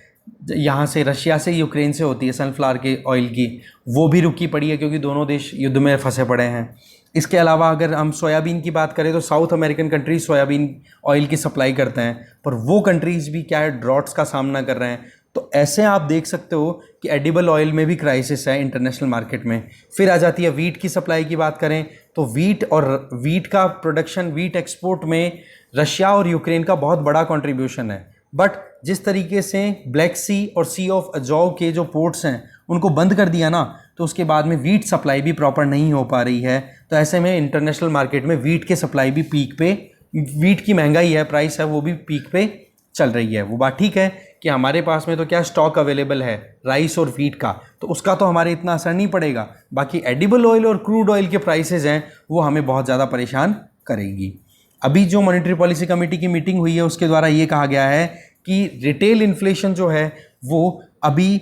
यहाँ से रशिया से यूक्रेन से होती है, सनफ्लावर के ऑयल की, वो भी रुकी पड़ी है क्योंकि दोनों देश युद्ध में फंसे पड़े हैं। इसके अलावा अगर हम सोयाबीन की बात करें तो south American countries soybean oil की सप्लाई करते हैं, पर वो कंट्रीज़ भी क्या है, ड्रॉट्स का सामना कर रहे हैं। तो ऐसे आप देख सकते हो कि एडिबल ऑयल में भी क्राइसिस है इंटरनेशनल मार्केट में। फिर आ जाती है वीट की सप्लाई की बात करें तो वीट का प्रोडक्शन, वीट एक्सपोर्ट में रशिया और यूक्रेन का बहुत बड़ा कंट्रीब्यूशन है। बट जिस तरीके से ब्लैक सी और सी ऑफ अजॉव के जो पोर्ट्स हैं उनको बंद कर दिया ना, तो उसके बाद में वीट सप्लाई भी प्रॉपर नहीं हो पा रही है। तो ऐसे में इंटरनेशनल मार्केट में वीट के सप्लाई भी पीक पे, वीट की महंगाई है, प्राइस है, वो भी पीक पे चल रही है। वो बात ठीक है कि हमारे पास में तो क्या स्टॉक अवेलेबल है राइस और वीट का, तो उसका तो हमारे इतना असर नहीं पड़ेगा। बाकी एडिबल ऑयल और क्रूड ऑयल के प्राइसेस हैं वो हमें बहुत ज़्यादा परेशान करेगी। अभी जो मॉनेटरी पॉलिसी कमेटी की मीटिंग हुई है उसके द्वारा ये कहा गया है कि रिटेल इन्फ्लेशन जो है वो अभी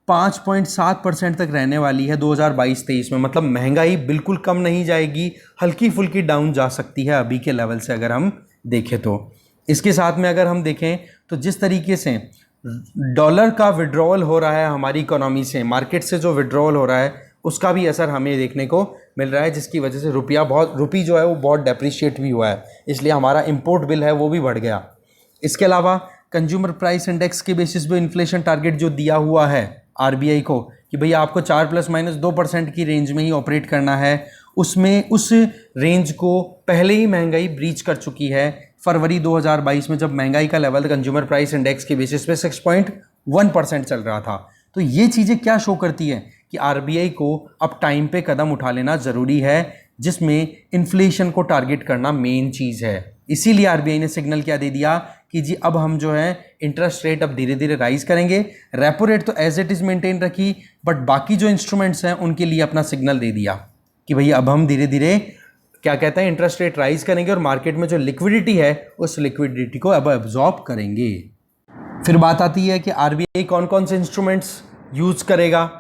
5.7% तक रहने वाली है 2022-23 में। मतलब महंगाई बिल्कुल कम नहीं जाएगी, हल्की फुल्की डाउन जा सकती है अभी के लेवल से अगर हम देखें तो। इसके साथ में अगर हम देखें तो जिस तरीके से डॉलर का विड्रॉल हो रहा है हमारी इकोनॉमी से, मार्केट से जो विड्रॉल हो रहा है उसका भी असर हमें देखने को मिल रहा है, जिसकी वजह से रुपी जो है वो बहुत डेप्रिशिएट भी हुआ है, इसलिए हमारा इंपोर्ट बिल है वो भी बढ़ गया। इसके अलावा कंज्यूमर प्राइस इंडेक्स के बेसिस पे इन्फ्लेशन टारगेट जो दिया हुआ है आरबीआई को कि भैया आपको 4±2% की रेंज में ही ऑपरेट करना है, उसमें उस रेंज को पहले ही महंगाई ब्रीच कर चुकी है। फरवरी 2022 में जब महंगाई का लेवल कंज्यूमर प्राइस इंडेक्स के बेसिस पे 6.1% चल रहा था। तो ये चीज़ें क्या शो करती है कि आरबीआई को अब टाइम पे कदम उठा लेना ज़रूरी है, जिसमें इन्फ्लेशन को टारगेट करना मेन चीज़ है। इसीलिए आरबीआई ने सिग्नल क्या दे दिया कि जी अब हम जो है इंटरेस्ट रेट अब धीरे धीरे राइज करेंगे। रेपो रेट तो एज इट इज़ मेंटेन रखी, बट बाकी जो इंस्ट्रूमेंट्स हैं उनके लिए अपना सिग्नल दे दिया कि भैया अब हम धीरे धीरे क्या कहते हैं इंटरेस्ट रेट राइज करेंगे और मार्केट में जो लिक्विडिटी है उस लिक्विडिटी को अब एब्जॉर्ब करेंगे। फिर बात आती है कि आरबीआई कौन कौन से इंस्ट्रूमेंट्स यूज़ करेगा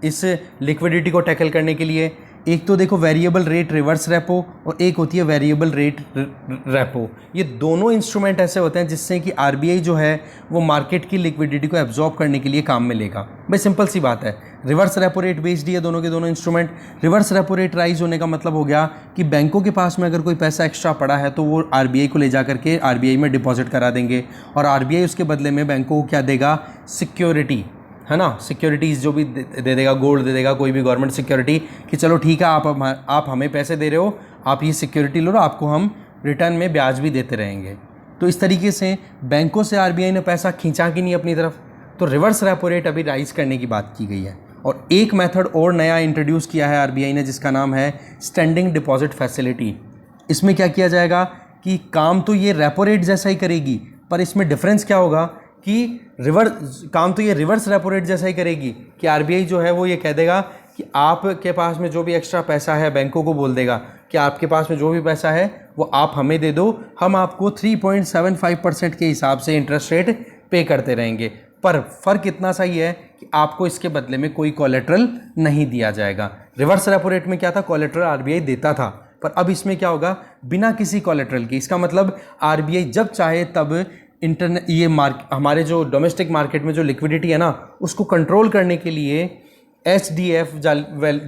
इस लिक्विडिटी को टैकल करने के लिए। एक तो देखो वेरिएबल रेट रिवर्स रेपो और एक होती है वेरिएबल रेट रेपो। ये दोनों इंस्ट्रूमेंट ऐसे होते हैं जिससे कि आरबीआई जो है वो मार्केट की लिक्विडिटी को एब्जॉर्ब करने के लिए काम में लेगा। भाई सिंपल सी बात है, रिवर्स रेपो रेट बेस्ड ही है दोनों के दोनों instrument. Reverse repo rate rise होने का मतलब हो गया कि बैंकों के पास में अगर कोई पैसा एक्स्ट्रा पड़ा है तो वो आरबीआई को ले जा करके आरबीआई में डिपॉजिट करा देंगे और आरबीआई उसके बदले में बैंकों को क्या देगा, सिक्योरिटी, है ना, सिक्योरिटीज़ जो भी दे देगा, गोल्ड दे देगा, कोई भी गवर्नमेंट सिक्योरिटी कि चलो ठीक है आप हमें पैसे दे रहे हो, आप ये सिक्योरिटी लो, आपको हम रिटर्न में ब्याज भी देते रहेंगे। तो इस तरीके से बैंकों से आरबीआई ने पैसा खींचा कि नहीं अपनी तरफ, तो रिवर्स रेपो रेट अभी राइज करने की बात की गई है। और एक मेथड और नया इंट्रोड्यूस किया है आरबीआई ने जिसका नाम है स्टैंडिंग डिपॉजिट फैसिलिटी। इसमें क्या किया जाएगा कि काम तो ये रेपो रेट जैसा ही करेगी, पर इसमें डिफरेंस क्या होगा कि ये रिवर्स रेपो रेट जैसा ही करेगी कि आरबीआई जो है वो ये कह देगा कि आपके पास में जो भी एक्स्ट्रा पैसा है, बैंकों को बोल देगा कि आपके पास में जो भी पैसा है वो आप हमें दे दो, हम आपको 3.75% के हिसाब से इंटरेस्ट रेट पे करते रहेंगे। पर फ़र्क इतना सा ही है कि आपको इसके बदले में कोई कोलेट्रल नहीं दिया जाएगा। रिवर्स रेपो रेट में क्या था, कोलेट्रल आरबीआई देता था, पर अब इसमें क्या होगा, बिना किसी कोलेट्रल के। इसका मतलब आरबीआई जब चाहे तब हमारे जो डोमेस्टिक मार्केट में जो लिक्विडिटी है ना उसको कंट्रोल करने के लिए एचडीएफ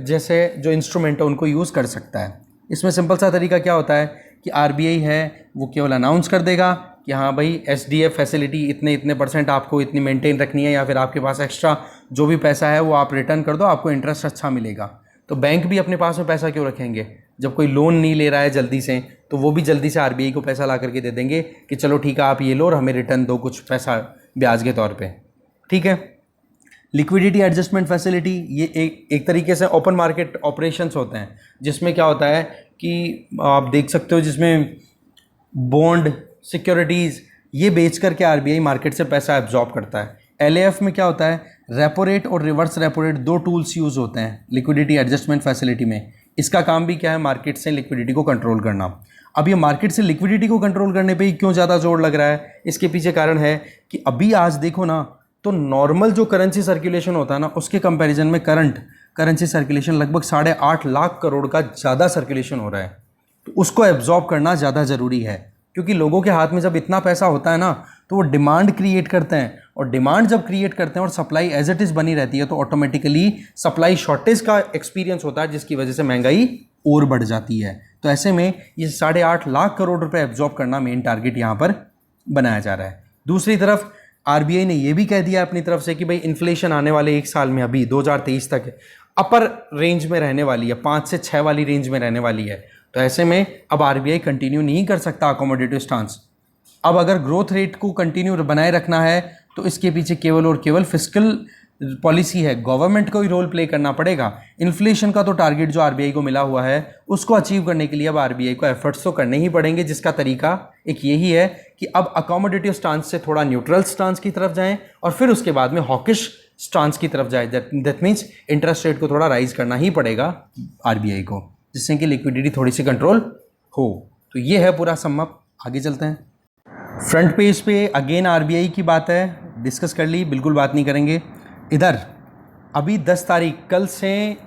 जैसे जो इंस्ट्रूमेंट है उनको यूज़ कर सकता है। इसमें सिंपल सा तरीका क्या होता है कि आरबीआई है वो केवल अनाउंस कर देगा कि हाँ भाई एचडीएफ फैसिलिटी इतने % आपको इतनी मेंटेन रखनी है, या फिर आपके पास एक्स्ट्रा जो भी पैसा है वो आप रिटर्न कर दो, आपको इंटरेस्ट अच्छा मिलेगा। तो बैंक भी अपने पास में पैसा क्यों रखेंगे, जब कोई लोन नहीं ले रहा है जल्दी से तो वो भी जल्दी से आरबीआई को पैसा ला करके दे देंगे कि चलो ठीक है आप ये लो और हमें रिटर्न दो कुछ पैसा ब्याज के तौर पे, ठीक है। लिक्विडिटी एडजस्टमेंट फैसिलिटी ये एक तरीके से ओपन मार्केट ऑपरेशंस होते हैं जिसमें क्या होता है कि आप देख सकते हो जिसमें बॉन्ड, सिक्योरिटीज़ ये बेच करके आरबीआई मार्केट से पैसा एब्जॉर्ब करता है। एलएएफ में क्या होता है, रेपो रेट और रिवर्स रेपो रेट दो टूल्स यूज़ होते हैं लिक्विडिटी एडजस्टमेंट फैसिलिटी में। इसका काम भी क्या है, मार्केट से लिक्विडिटी को कंट्रोल करना। अब ये मार्केट से लिक्विडिटी को कंट्रोल करने पे ही क्यों ज़्यादा जोर लग रहा है, इसके पीछे कारण है कि अभी आज देखो ना तो नॉर्मल जो करेंसी सर्कुलेशन होता है ना उसके कंपैरिजन में करंट करेंसी सर्कुलेशन लगभग 8.5 लाख करोड़ का ज़्यादा सर्कुलेशन हो रहा है, तो उसको एब्जॉर्ब करना ज़्यादा ज़रूरी है, क्योंकि लोगों के हाथ में जब इतना पैसा होता है ना तो वो डिमांड क्रिएट करते हैं, और डिमांड जब क्रिएट करते हैं और सप्लाई एज इट इज़ बनी रहती है तो ऑटोमेटिकली सप्लाई शॉर्टेज का एक्सपीरियंस होता है, जिसकी वजह से महंगाई और बढ़ जाती है। तो ऐसे में ये 8.5 लाख करोड़ रुपए एब्जॉर्ब करना मेन टारगेट यहाँ पर बनाया जा रहा है। दूसरी तरफ आरबीआई ने ये भी कह दिया अपनी तरफ से कि भाई इन्फ्लेशन आने वाले 1 साल में, अभी 2023 तक अपर रेंज में रहने वाली है, 5 से 6 वाली रेंज में रहने वाली है। तो ऐसे में अब आरबीआई कंटिन्यू नहीं कर सकता अकोमोडेटिव स्टांस। अब अगर ग्रोथ रेट को कंटिन्यू बनाए रखना है तो इसके पीछे केवल और केवल फिस्कल पॉलिसी है, गवर्नमेंट को ही रोल प्ले करना पड़ेगा। इन्फ्लेशन का तो टारगेट जो आरबीआई को मिला हुआ है उसको अचीव करने के लिए अब आरबीआई को एफर्ट्स तो करने ही पड़ेंगे, जिसका तरीका एक यही है कि अब अकोमोडेटिव स्टांस से थोड़ा न्यूट्रल स्टांस की तरफ जाएं और फिर उसके बाद में हॉकिश स्टांस की तरफ जाए। दैट मीन्स इंटरेस्ट रेट को थोड़ा राइज करना ही पड़ेगा आरबीआई को, जिससे कि लिक्विडिटी थोड़ी सी कंट्रोल हो। तो ये है पूरा समअप। आगे चलते हैं। फ्रंट पेज पे अगेन आरबीआई की बात है, डिस्कस कर ली, बिल्कुल बात नहीं करेंगे। इधर अभी 10 तारीख कल से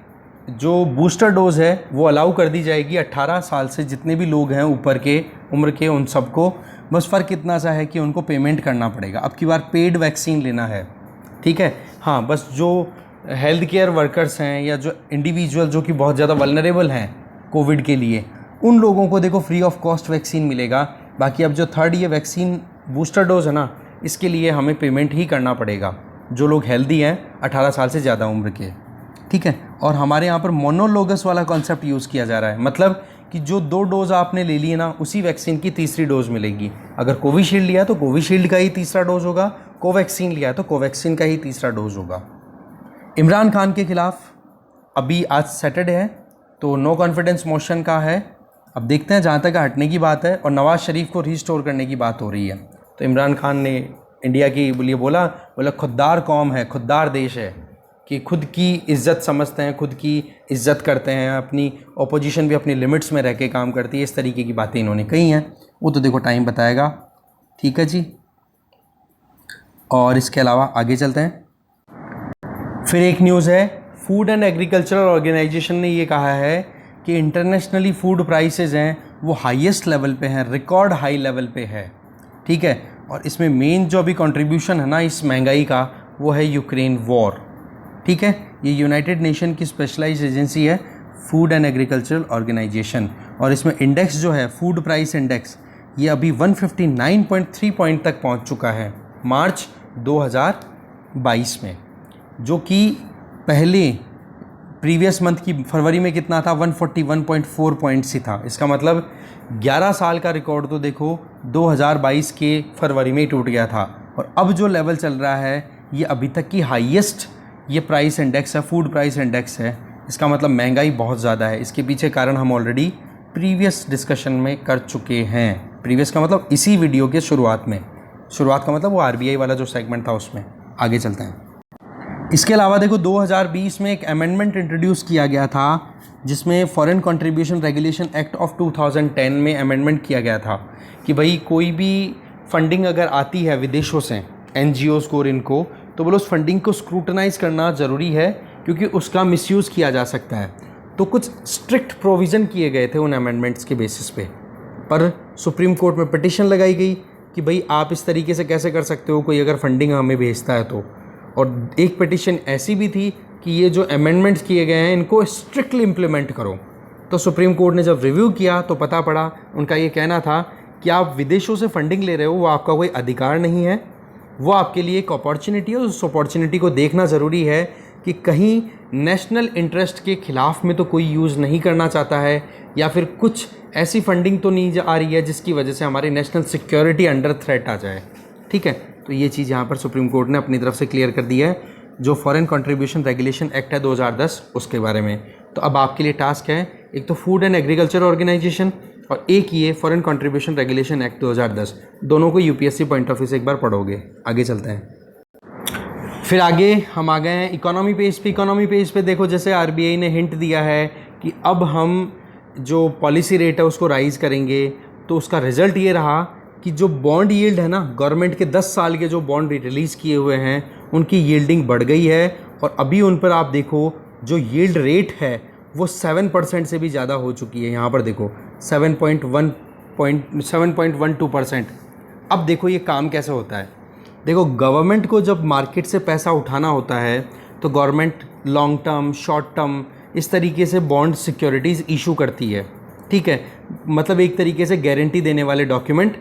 जो बूस्टर डोज है वो अलाउ कर दी जाएगी 18 साल से जितने भी लोग हैं ऊपर के उम्र के, उन सबको। बस फ़र्क इतना सा है कि उनको पेमेंट करना पड़ेगा। अब की बार पेड वैक्सीन लेना है, ठीक है। हाँ, बस जो हेल्थ केयर वर्कर्स हैं या जो इंडिविजुअल जो कि बहुत ज़्यादा वल्नरेबल हैं कोविड के लिए, उन लोगों को देखो फ्री ऑफ कॉस्ट वैक्सीन मिलेगा। बाकी अब जो थर्ड ये वैक्सीन बूस्टर डोज है ना, इसके लिए हमें पेमेंट ही करना पड़ेगा, जो लोग हेल्दी हैं 18 साल से ज़्यादा उम्र के, ठीक है। और हमारे यहाँ पर मोनोलोगस वाला कॉन्सेप्ट यूज़ किया जा रहा है, मतलब कि जो 2 डोज आपने ले लिए ना, उसी वैक्सीन की तीसरी डोज मिलेगी। अगर कोविशील्ड लिया तो कोविशील्ड का ही तीसरा डोज होगा, कोवैक्सीन लिया तो कोवैक्सीन का ही तीसरा डोज होगा। इमरान खान के खिलाफ अभी आज सैटरडे है तो नो कॉन्फिडेंस मोशन का है। अब देखते हैं, जहाँ तक हटने की बात है और नवाज़ शरीफ को रीस्टोर करने की बात हो रही है, तो इमरान खान ने इंडिया की लिए बोला खुददार कौम है, खुददार देश है, कि खुद की इज़्ज़त समझते हैं, खुद की इज़्ज़त करते हैं, अपनी अपोजिशन भी अपनी लिमिट्स में रह के काम करती है। इस तरीके की बातें इन्होंने कही हैं, वो तो देखो टाइम बताएगा, ठीक है जी। और इसके अलावा आगे चलते हैं। फिर एक न्यूज़ है, फूड एंड एग्रीकल्चरल ऑर्गेनाइजेशन ने ये कहा है कि इंटरनेशनली फूड प्राइसेस हैं वो हाईएस्ट लेवल पे हैं, रिकॉर्ड हाई लेवल पे है, ठीक है। और इसमें मेन जो अभी कंट्रीब्यूशन है ना इस महंगाई का, वो है यूक्रेन वॉर, ठीक है। ये यूनाइटेड नेशन की स्पेशलाइज्ड एजेंसी है, फूड एंड एग्रीकल्चरल ऑर्गेनाइजेशन, और इसमें इंडेक्स जो है फूड प्राइस इंडेक्स, ये अभी 159.3 पॉइंट तक पहुंच चुका है मार्च 2022 में, जो कि पहले प्रीवियस मंथ की फरवरी में कितना था, 141.4 पॉइंट्स ही था। इसका मतलब 11 साल का रिकॉर्ड तो देखो 2022 के फरवरी में ही टूट गया था, और अब जो लेवल चल रहा है ये अभी तक की हाईएस्ट ये प्राइस इंडेक्स है, फूड प्राइस इंडेक्स है। इसका मतलब महंगाई बहुत ज़्यादा है। इसके पीछे कारण हम ऑलरेडी प्रीवियस डिस्कशन में कर चुके हैं। प्रीवियस का मतलब इसी वीडियो के शुरुआत में, शुरुआत का मतलब वो आरबीआई वाला जो सेगमेंट था उसमें। आगे चलते हैं। इसके अलावा देखो 2020 में एक अमेंडमेंट इंट्रोड्यूस किया गया था, जिसमें foreign contribution regulation act of 2010 में अमेंडमेंट किया गया था कि भाई कोई भी फंडिंग अगर आती है विदेशों से, एनजीओज़ को और इनको, तो बोलो उस फंडिंग को स्क्रूटनाइज़ करना ज़रूरी है, क्योंकि उसका मिसयूज़ किया जा सकता है। तो कुछ स्ट्रिक्ट प्रोविज़न किए गए थे उन अमेंडमेंट्स के बेसिस पे, पर सुप्रीम कोर्ट में पिटीशन लगाई गई कि भाई आप इस तरीके से कैसे कर सकते हो, कोई अगर फंडिंग हमें भेजता है तो। और एक पिटीशन ऐसी भी थी कि ये जो अमेंडमेंट्स किए गए हैं इनको स्ट्रिक्टली इम्प्लीमेंट करो। तो सुप्रीम कोर्ट ने जब रिव्यू किया तो पता पड़ा, उनका ये कहना था कि आप विदेशों से फंडिंग ले रहे हो, वो आपका कोई अधिकार नहीं है, वो आपके लिए एक अपॉर्चुनिटी है। उस अपॉर्चुनिटी को देखना ज़रूरी है कि कहीं नेशनल इंटरेस्ट के ख़िलाफ़ में तो कोई यूज़ नहीं करना चाहता है, या फिर कुछ ऐसी फंडिंग तो नहीं आ रही है जिसकी वजह से हमारी नेशनल सिक्योरिटी अंडर थ्रेट आ जाए, ठीक है। तो ये चीज़ यहाँ पर सुप्रीम कोर्ट ने अपनी तरफ से क्लियर कर दी है, जो फॉरेन कंट्रीब्यूशन रेगुलेशन एक्ट है 2010 उसके बारे में। तो अब आपके लिए टास्क है, एक तो फूड एंड एग्रीकल्चर ऑर्गेनाइजेशन और एक ये फॉरेन कंट्रीब्यूशन रेगुलेशन एक्ट 2010, दोनों को यूपीएससी पॉइंट ऑफ व्यू से एक बार पढ़ोगे। आगे चलते हैं। फिर आगे हम आ गए हैं इकोनॉमी पेज पे। इकोनॉमी पेज पे देखो, जैसे आरबीआई ने हिंट दिया है कि अब हम जो पॉलिसी रेट है उसको राइज़ करेंगे, तो उसका रिजल्ट ये रहा कि जो बॉन्ड यील्ड है ना, गवर्नमेंट के 10 साल के जो बॉन्ड रिलीज़ किए हुए हैं उनकी यील्डिंग बढ़ गई है, और अभी उन पर आप देखो जो यील्ड रेट है वो 7% से भी ज़्यादा हो चुकी है। यहाँ पर देखो 7.12%। अब देखो ये काम कैसे होता है। देखो गवर्नमेंट को जब मार्केट से पैसा उठाना होता है तो government long term, short term इस तरीके से बॉन्ड सिक्योरिटीज़ इशू करती है, ठीक है। मतलब एक तरीके से गारंटी देने वाले डॉक्यूमेंट,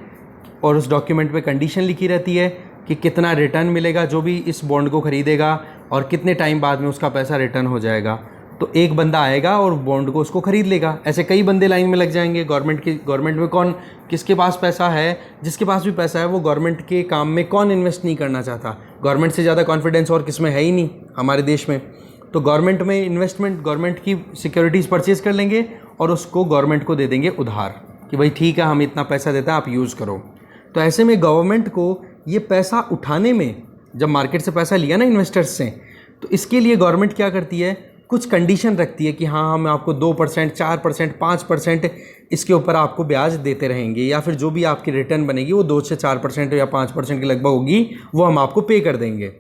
और उस डॉक्यूमेंट पे कंडीशन लिखी रहती है कि कितना रिटर्न मिलेगा जो भी इस बॉन्ड को ख़रीदेगा और कितने टाइम बाद में उसका पैसा रिटर्न हो जाएगा। तो एक बंदा आएगा और बॉन्ड को उसको ख़रीद लेगा, ऐसे कई बंदे लाइन में लग जाएंगे। गवर्नमेंट में कौन, किसके पास पैसा है, जिसके पास भी पैसा है वो गवर्नमेंट के काम में कौन इन्वेस्ट नहीं करना चाहता। गवर्नमेंट से ज़्यादा कॉन्फिडेंस और किस में है ही नहीं हमारे देश में। तो गवर्नमेंट में इन्वेस्टमेंट, गवर्नमेंट की सिक्योरिटीज़ परचेज़ कर लेंगे और उसको गवर्नमेंट को दे देंगे उधार कि भाई ठीक है हम इतना पैसा देते हैं, आप यूज़ करो। तो ऐसे में गवर्नमेंट को ये पैसा उठाने में, जब मार्केट से पैसा लिया ना इन्वेस्टर्स से, तो इसके लिए गवर्नमेंट क्या करती है, कुछ कंडीशन रखती है कि हाँ हम आपको 2%, 4%, 5% इसके ऊपर आपको ब्याज देते रहेंगे, या फिर जो भी आपकी रिटर्न बनेगी वो 2 से 4% या 5% के लगभग होगी, वो हम आपको पे कर देंगे।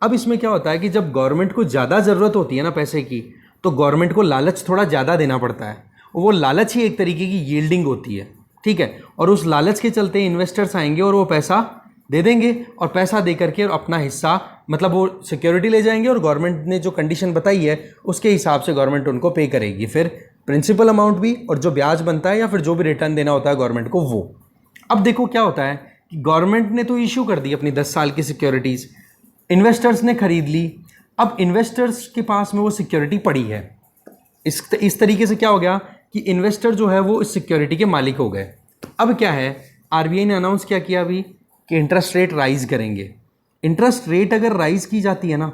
अब इसमें क्या होता है कि जब गवर्नमेंट को ज़्यादा ज़रूरत होती है ना पैसे की, तो गवर्नमेंट को लालच थोड़ा ज़्यादा देना पड़ता है। वो लालच ही एक तरीके की यील्डिंग होती है, ठीक है। और उस लालच के चलते इन्वेस्टर्स आएंगे और वो पैसा दे देंगे, और पैसा दे करके और अपना हिस्सा, मतलब वो सिक्योरिटी ले जाएंगे और गवर्नमेंट ने जो कंडीशन बताई है उसके हिसाब से गवर्नमेंट उनको पे करेगी, फिर प्रिंसिपल अमाउंट भी और जो ब्याज बनता है या फिर जो भी रिटर्न देना होता है गवर्नमेंट को वो। अब देखो क्या होता है कि गवर्नमेंट ने तो इशू कर दी अपनी 10 साल की सिक्योरिटीज़, इन्वेस्टर्स ने खरीद ली। अब इन्वेस्टर्स के पास में वो सिक्योरिटी पड़ी है। इस तरीके से क्या हो गया कि इन्वेस्टर जो है वो इस सिक्योरिटी के मालिक हो गए। अब क्या है, आरबीआई ने अनाउंस क्या किया अभी कि इंटरेस्ट रेट राइज करेंगे। इंटरेस्ट रेट अगर राइज की जाती है ना,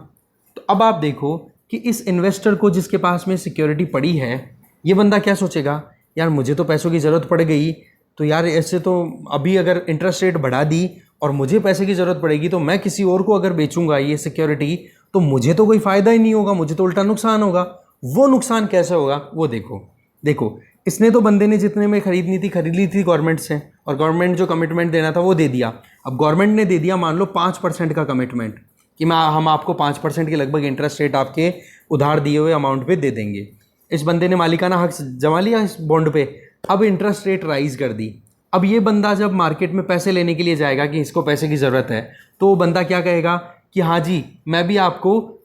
तो अब आप देखो कि इस इन्वेस्टर को जिसके पास में सिक्योरिटी पड़ी है, ये बंदा क्या सोचेगा, यार मुझे तो पैसों की ज़रूरत पड़ गई, तो यार ऐसे तो अभी अगर इंटरेस्ट रेट बढ़ा दी और मुझे पैसे की ज़रूरत पड़ेगी तो मैं किसी और को अगर बेचूंगा ये सिक्योरिटी तो मुझे तो कोई फ़ायदा ही नहीं होगा, मुझे तो उल्टा नुकसान होगा। वो नुकसान कैसे होगा वो देखो इसने तो बंदे ने जितने में खरीद ली थी गवर्नमेंट से, और गवर्नमेंट जो कमिटमेंट देना था वो दे दिया। अब गवर्नमेंट ने दे दिया मान लो 5% का कमिटमेंट कि हम आपको 5% के लगभग इंटरेस्ट रेट आपके उधार दिए हुए अमाउंट पे दे देंगे। इस बंदे ने मालिकाना हक जमा लिया इस बॉन्ड पे, अब इंटरेस्ट रेट राइज कर दी। अब ये बंदा जब मार्केट में पैसे लेने के लिए जाएगा कि इसको पैसे की ज़रूरत है, तो वो बंदा क्या कहेगा कि हाँ जी मैं भी आपको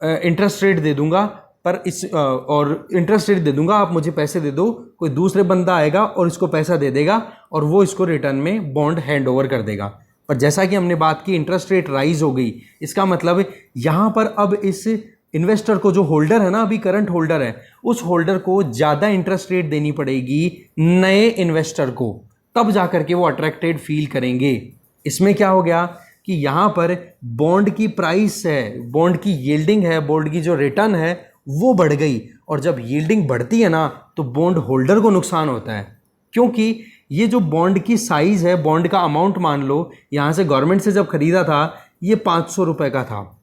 इंटरेस्ट रेट दे दूंगा, पर और इंटरेस्ट रेट दे दूंगा, आप मुझे पैसे दे दो। कोई दूसरे बंदा आएगा और इसको पैसा दे देगा और वो इसको रिटर्न में बॉन्ड हैंड ओवर कर देगा। पर जैसा कि हमने बात की इंटरेस्ट रेट राइज हो गई, इसका मतलब यहाँ पर अब इस इन्वेस्टर को, जो होल्डर है ना, अभी करंट होल्डर है, उस होल्डर को ज़्यादा इंटरेस्ट रेट देनी पड़ेगी नए इन्वेस्टर को, तब जा करके वो अट्रैक्टेड फील करेंगे। इसमें क्या हो गया कि यहाँ पर बॉन्ड की प्राइस है, बॉन्ड की यील्डिंग है, बॉन्ड की जो रिटर्न है वो बढ़ गई, और जब यील्डिंग बढ़ती है ना तो बॉन्ड होल्डर को नुकसान होता है, क्योंकि ये जो बॉन्ड की साइज़ है, बॉन्ड का अमाउंट मान लो, यहाँ से गवर्नमेंट से जब खरीदा था ये 500 रुपये का था।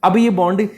अब ये बॉन्ड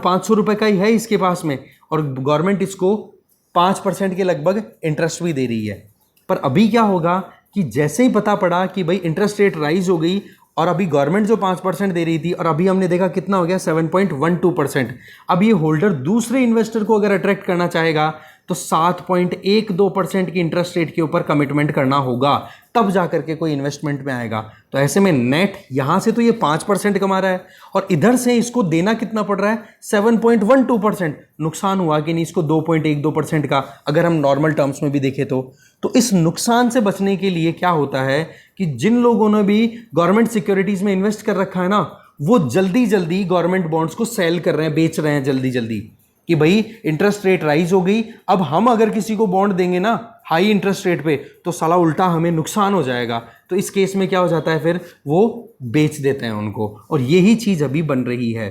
500 रुपये का ही है इसके पास में, और गवर्नमेंट इसको 5% के लगभग इंटरेस्ट भी दे रही है। पर अभी क्या होगा कि जैसे ही पता पड़ा कि भाई इंटरेस्ट रेट राइज हो गई, और अभी गवर्नमेंट जो 5% दे रही थी, और अभी हमने देखा कितना हो गया 7.12%। अब ये होल्डर दूसरे इन्वेस्टर को अगर अट्रैक्ट करना चाहेगा तो 7.12% की इंटरेस्ट रेट के ऊपर कमिटमेंट करना होगा, तब जा करके कोई इन्वेस्टमेंट में आएगा। तो ऐसे में नेट यहाँ से तो ये 5% कमा रहा है, और इधर से इसको देना कितना पड़ रहा है, 7.12%। नुकसान हुआ कि नहीं इसको 2.12% का, अगर हम नॉर्मल टर्म्स में भी देखें तो इस नुकसान से बचने के लिए क्या होता है कि जिन लोगों ने भी गवर्नमेंट सिक्योरिटीज़ में इन्वेस्ट कर रखा है ना, वो जल्दी जल्दी गवर्नमेंट बॉन्ड्स को सेल कर रहे हैं, बेच रहे हैं जल्दी जल्दी, कि भाई इंटरेस्ट रेट राइज हो गई, अब हम अगर किसी को बॉन्ड देंगे ना हाई इंटरेस्ट रेट पे तो साला उल्टा हमें नुकसान हो जाएगा। तो इस केस में क्या हो जाता है, फिर वो बेच देते हैं उनको। और यही चीज़ अभी बन रही है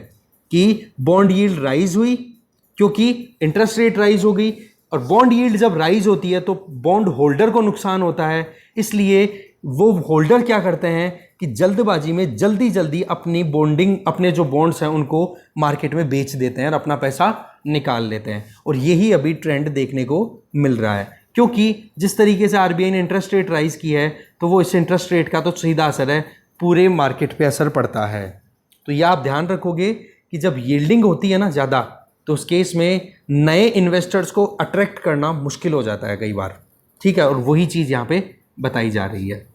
कि बॉन्ड यील्ड राइज हुई क्योंकि इंटरेस्ट रेट राइज हो गई, और बॉन्ड यील्ड जब राइज होती है तो बॉन्ड होल्डर को नुकसान होता है। इसलिए वो होल्डर क्या करते हैं कि जल्दबाजी में जल्दी जल्दी अपनी बॉन्डिंग, अपने जो बॉन्ड्स हैं उनको मार्केट में बेच देते हैं और अपना पैसा निकाल लेते हैं। और यही अभी ट्रेंड देखने को मिल रहा है, क्योंकि जिस तरीके से आरबीआई ने इंटरेस्ट रेट राइज की है, तो वो इस इंटरेस्ट रेट का तो सीधा असर है, पूरे मार्केट पे असर पड़ता है। तो ये आप ध्यान रखोगे कि जब यील्डिंग होती है ना ज़्यादा, तो उस केस में नए इन्वेस्टर्स को अट्रैक्ट करना मुश्किल हो जाता है कई बार, ठीक है। और वही चीज़ यहाँ पे बताई जा रही है,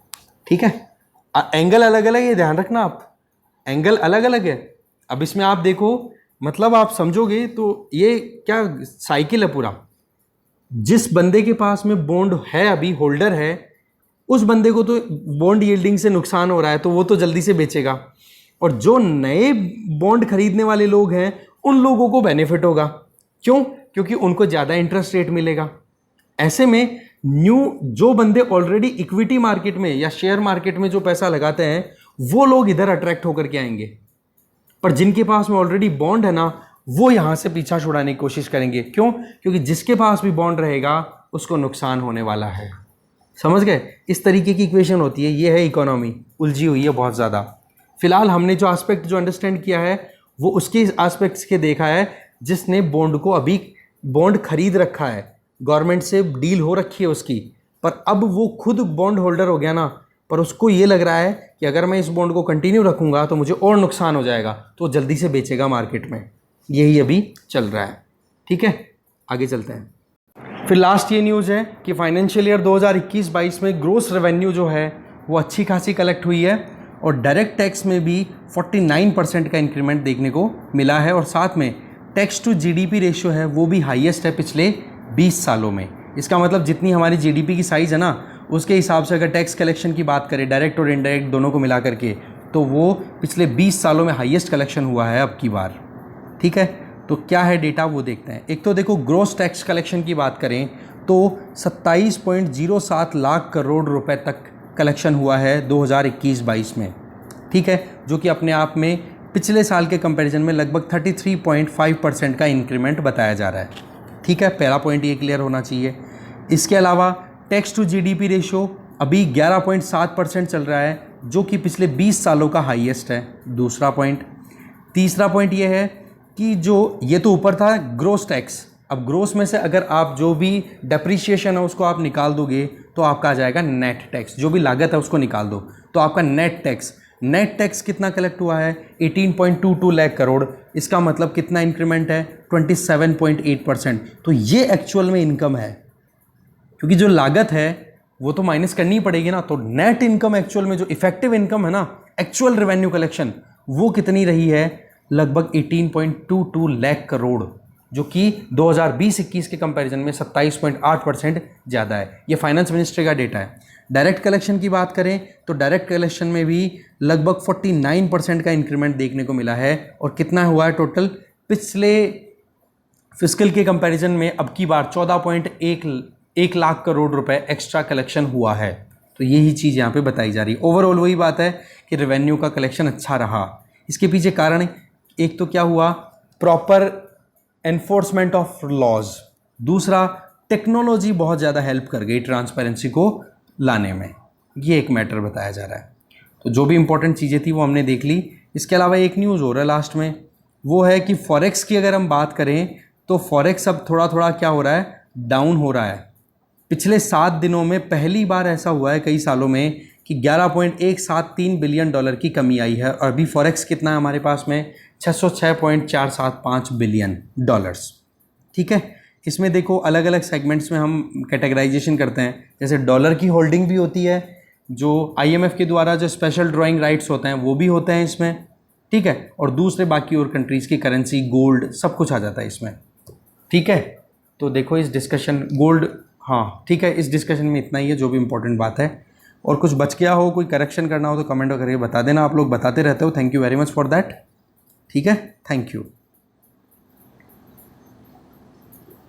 ठीक है। एंगल अलग अलग है, ध्यान रखना आप, एंगल अलग अलग है। अब इसमें आप देखो, मतलब आप समझोगे तो ये क्या साइकिल है पूरा। जिस बंदे के पास में बॉन्ड है, अभी होल्डर है, उस बंदे को तो बॉन्ड यील्डिंग से नुकसान हो रहा है, तो वो तो जल्दी से बेचेगा। और जो नए बॉन्ड खरीदने वाले लोग हैं, उन लोगों को बेनिफिट होगा। क्यों? क्योंकि उनको ज़्यादा इंटरेस्ट रेट मिलेगा। ऐसे में न्यू जो बंदे ऑलरेडी इक्विटी मार्केट में या शेयर मार्केट में जो पैसा लगाते हैं, वो लोग इधर अट्रैक्ट होकर के आएंगे। पर जिनके पास में ऑलरेडी बॉन्ड है ना, वो यहां से पीछा छुड़ाने की कोशिश करेंगे। क्यों? क्योंकि जिसके पास भी बॉन्ड रहेगा उसको नुकसान होने वाला है। समझ गए? इस तरीके की इक्वेशन होती है। ये है इकोनॉमी, उलझी हुई है बहुत ज़्यादा। फिलहाल हमने जो एस्पेक्ट जो अंडरस्टैंड किया है वो उसके एस्पेक्ट्स के देखा है जिसने बॉन्ड को अभी बॉन्ड खरीद रखा है, गवर्नमेंट से डील हो रखी है उसकी, पर अब वो खुद बॉन्ड होल्डर हो गया ना, पर उसको ये लग रहा है कि अगर मैं इस बॉन्ड को कंटिन्यू रखूंगा तो मुझे और नुकसान हो जाएगा, तो जल्दी से बेचेगा मार्केट में। यही अभी चल रहा है, ठीक है। आगे चलते हैं। फिर लास्ट ये न्यूज़ है कि फाइनेंशियल ईयर 2021-22 में ग्रोस रेवेन्यू जो है वो अच्छी खासी कलेक्ट हुई है और डायरेक्ट टैक्स में भी 49% का इंक्रीमेंट देखने को मिला है। और साथ में टैक्स टू जीडीपी रेशियो है वो भी हाईएस्ट है पिछले 20 सालों में। इसका मतलब जितनी हमारी जीडीपी की साइज़ है ना, उसके हिसाब से अगर टैक्स कलेक्शन की बात करें, डायरेक्ट और इनडायरेक्ट दोनों को मिला करके, तो वो पिछले 20 सालों में हाईएस्ट कलेक्शन हुआ है अब की बार, ठीक है। तो क्या है डेटा वो देखते हैं। एक तो देखो, ग्रोस टैक्स कलेक्शन की बात करें तो 27.07 लाख करोड़ रुपए तक कलेक्शन हुआ है 2021-22 में, ठीक है, जो कि अपने आप में पिछले साल के कंपैरिजन में लगभग 33.5% का इंक्रीमेंट बताया जा रहा है, ठीक है। पहला पॉइंट ये क्लियर होना चाहिए। इसके अलावा टैक्स टू जीडीपी रेशियो अभी 11.7% चल रहा है, जो कि पिछले 20 सालों का हाईएस्ट है, दूसरा पॉइंट। तीसरा पॉइंट ये है कि जो ये तो ऊपर था ग्रोस टैक्स, अब ग्रोस में से अगर आप जो भी डेप्रीशिएशन है उसको आप निकाल दोगे तो आपका आ जाएगा नेट टैक्स। जो भी लागत है उसको निकाल दो तो आपका नेट टैक्स कितना कलेक्ट हुआ है? 18.22 लाख करोड़। इसका मतलब कितना इंक्रीमेंट है? 27.8%। तो ये एक्चुअल में इनकम है, क्योंकि जो लागत है वो तो माइनस करनी ही पड़ेगी ना। तो नेट इनकम एक्चुअल में जो इफेक्टिव इनकम है ना, एक्चुअल रेवेन्यू कलेक्शन, वो कितनी रही है? लगभग 18.22 लाख करोड़, जो कि 2020-21 के कंपैरिजन में 27.8% ज़्यादा है। ये फाइनेंस मिनिस्ट्री का डेटा है। डायरेक्ट कलेक्शन की बात करें तो डायरेक्ट कलेक्शन में भी लगभग 49% का इंक्रीमेंट देखने को मिला है। और कितना हुआ है टोटल? पिछले फिस्कल के कंपैरिजन में अब की बार 14.1 लाख करोड़ रुपए एक्स्ट्रा कलेक्शन हुआ है। तो यही चीज़ यहाँ पे बताई जा रही है। ओवरऑल वही बात है कि रेवेन्यू का कलेक्शन अच्छा रहा। इसके पीछे कारण एक तो क्या हुआ? Proper enforcement of laws. दूसरा, टेक्नोलॉजी बहुत ज़्यादा हेल्प कर गई ट्रांसपेरेंसी को लाने में। ये एक मैटर बताया जा रहा है। तो जो भी इंपॉर्टेंट चीज़ें थी वो हमने देख ली। इसके अलावा एक न्यूज़ हो रहा है लास्ट में, वो है कि फॉरेक्स की अगर हम बात करें तो फॉरेक्स अब थोड़ा थोड़ा क्या हो रहा है? डाउन हो रहा है। पिछले 7 दिनों में पहली बार ऐसा हुआ है कई सालों में कि 11.173 बिलियन डॉलर की कमी आई है। और अभी फॉरेक्स कितना है हमारे पास में? 606.475 बिलियन डॉलर्स, ठीक है। इसमें देखो अलग अलग सेगमेंट्स में हम कैटेगराइजेशन करते हैं। जैसे डॉलर की होल्डिंग भी होती है, जो आईएमएफ के द्वारा जो स्पेशल ड्राइंग राइट्स होते हैं वो भी होते हैं इसमें, ठीक है। और दूसरे बाकी और कंट्रीज़ की करेंसी, गोल्ड, सब कुछ आ जाता है इसमें, ठीक है। तो देखो इस डिस्कशन गोल्ड, हाँ ठीक है, इस डिस्कशन में इतना ही है जो भी इंपॉर्टेंट बात है। और कुछ बच गया हो, कोई करेक्शन करना हो तो कमेंट करके बता देना। आप लोग बताते रहते हो, thank you very much for that, ठीक है, थैंक यू।